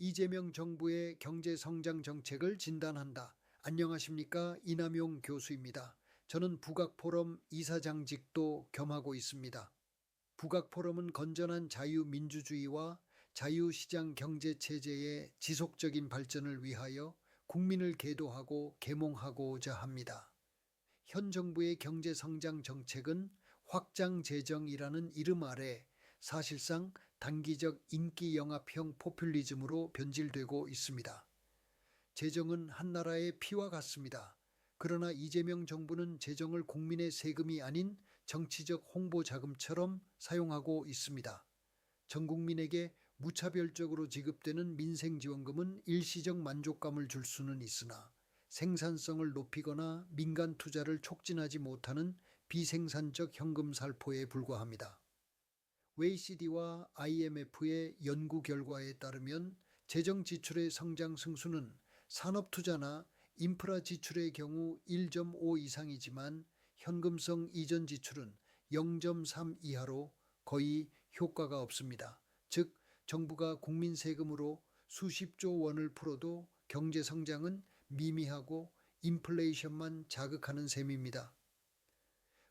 이재명 정부의 경제 성장 정책을 진단한다. 안녕하십니까? 이남용 교수입니다. 저는 북악포럼 이사장직도 겸하고 있습니다. 북악포럼은 건전한 자유민주주의와 자유시장 경제체제의 지속적인 발전을 위하여 국민을 계도하고 계몽하고자 합니다. 현 정부의 경제성장 정책은 확장재정이라는 이름 아래 사실상 단기적 인기 영합형 포퓰리즘으로 변질되고 있습니다. 재정은 한 나라의 피와 같습니다. 그러나 이재명 정부는 재정을 국민의 세금이 아닌 정치적 홍보 자금처럼 사용하고 있습니다. 전 국민에게 무차별적으로 지급되는 민생지원금은 일시적 만족감을 줄 수는 있으나 생산성을 높이거나 민간 투자를 촉진하지 못하는 비생산적 현금 살포에 불과합니다. OECD와 IMF의 연구 결과에 따르면 재정 지출의 성장 승수는 산업 투자나 인프라 지출의 경우 1.5 이상이지만 현금성 이전 지출은 0.3 이하로 거의 효과가 없습니다. 즉, 정부가 국민 세금으로 수십조 원을 풀어도 경제 성장은 미미하고 인플레이션만 자극하는 셈입니다.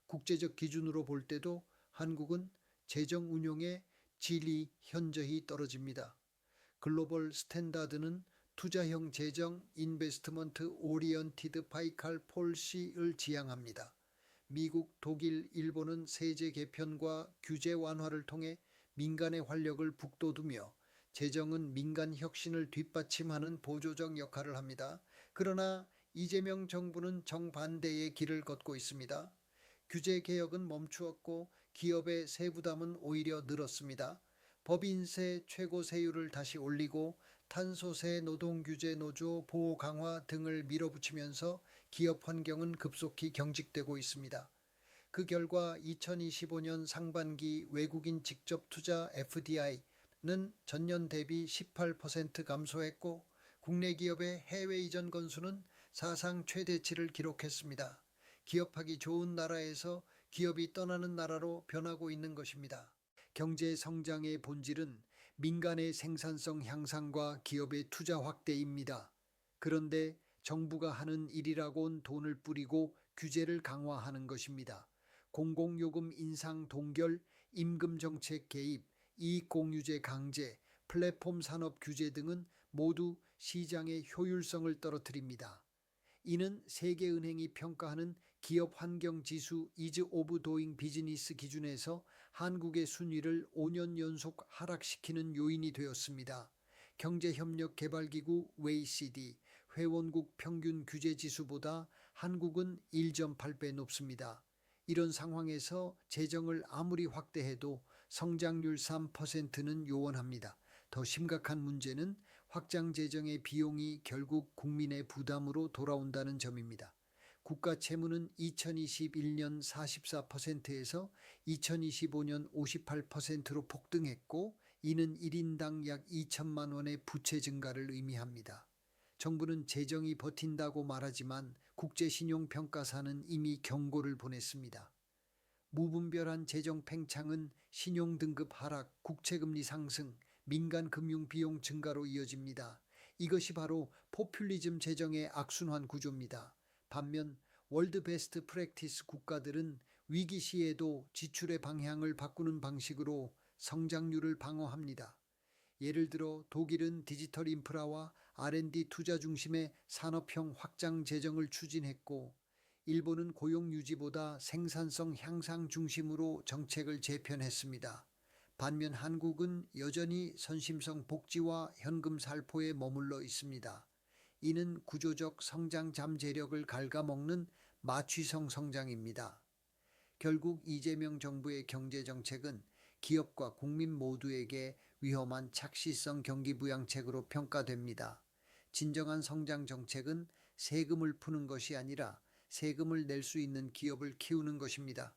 국제적 기준으로 볼 때도 한국은 재정 운용의 질이 현저히 떨어집니다. 글로벌 스탠다드는 투자형 재정 인베스트먼트 오리언티드 파이칼 폴시를 지향합니다. 미국, 독일, 일본은 세제 개편과 규제 완화를 통해 민간의 활력을 북돋우며 재정은 민간 혁신을 뒷받침하는 보조적 역할을 합니다. 그러나 이재명 정부는 정반대의 길을 걷고 있습니다. 규제 개혁은 멈추었고 기업의 세부담은 오히려 늘었습니다. 법인세 최고 세율을 다시 올리고 탄소세, 노동규제, 노조 보호 강화 등을 밀어붙이면서 기업 환경은 급속히 경직되고 있습니다. 그 결과 2025년 상반기 외국인 직접 투자 FDI는 전년 대비 18% 감소했고 국내 기업의 해외 이전 건수는 사상 최대치를 기록했습니다. 기업하기 좋은 나라에서 기업이 떠나는 나라로 변하고 있는 것입니다. 경제 성장의 본질은 민간의 생산성 향상과 기업의 투자 확대입니다. 그런데 정부가 하는 일이라곤 돈을 뿌리고 규제를 강화하는 것입니다. 공공요금 인상 동결, 임금 정책 개입, 이익공유제 강제, 플랫폼 산업 규제 등은 모두 시장의 효율성을 떨어뜨립니다. 이는 세계은행이 평가하는 기업 환경 지수 이즈 오브 도잉 비즈니스 기준에서 한국의 순위를 5년 연속 하락시키는 요인이 되었습니다. 경제협력개발기구 OECD 회원국 평균 규제 지수보다 한국은 1.8배 높습니다. 이런 상황에서 재정을 아무리 확대해도 성장률 3%는 요원합니다. 더 심각한 문제는 확장 재정의 비용이 결국 국민의 부담으로 돌아온다는 점입니다. 국가 채무는 2021년 44%에서 2025년 58%로 폭등했고 이는 1인당 약 2천만 원의 부채 증가를 의미합니다. 정부는 재정이 버틴다고 말하지만 국제신용평가사는 이미 경고를 보냈습니다. 무분별한 재정 팽창은 신용등급 하락, 국채금리 상승, 민간 금융 비용 증가로 이어집니다. 이것이 바로 포퓰리즘 재정의 악순환 구조입니다. 반면 월드 베스트 프랙티스 국가들은 위기 시에도 지출의 방향을 바꾸는 방식으로 성장률을 방어합니다. 예를 들어 독일은 디지털 인프라와 R&D 투자 중심의 산업형 확장 재정을 추진했고 일본은 고용 유지보다 생산성 향상 중심으로 정책을 재편했습니다. 반면 한국은 여전히 선심성 복지와 현금 살포에 머물러 있습니다. 이는 구조적 성장 잠재력을 갉아먹는 마취성 성장입니다. 결국 이재명 정부의 경제정책은 기업과 국민 모두에게 위험한 착시성 경기부양책으로 평가됩니다. 진정한 성장 정책은 세금을 푸는 것이 아니라 세금을 낼 수 있는 기업을 키우는 것입니다.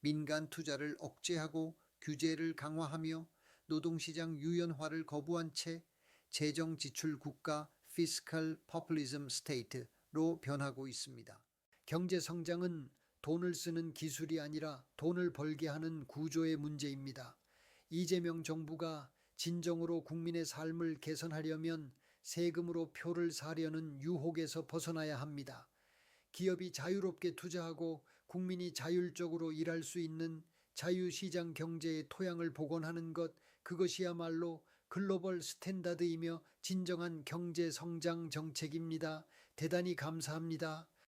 민간 투자를 억제하고 규제를 강화하며 노동시장 유연화를 거부한 채 재정 지출 국가 피스칼 포퓰리즘 스테이트로 변하고 있습니다. 경제 성장은 돈을 쓰는 기술이 아니라 돈을 벌게 하는 구조의 문제입니다. 이재명 정부가 진정으로 국민의 삶을 개선하려면 세금으로 표를 사려는 유혹에서 벗어나야 합니다. 기업이 자유롭게 투자하고 국민이 자율적으로 일할 수 있는 자유시장 경제의 토양을 복원하는 것, 그것이야말로 글로벌 스탠다드이며 진정한 경제 성장 정책입니다. 대단히 감사합니다.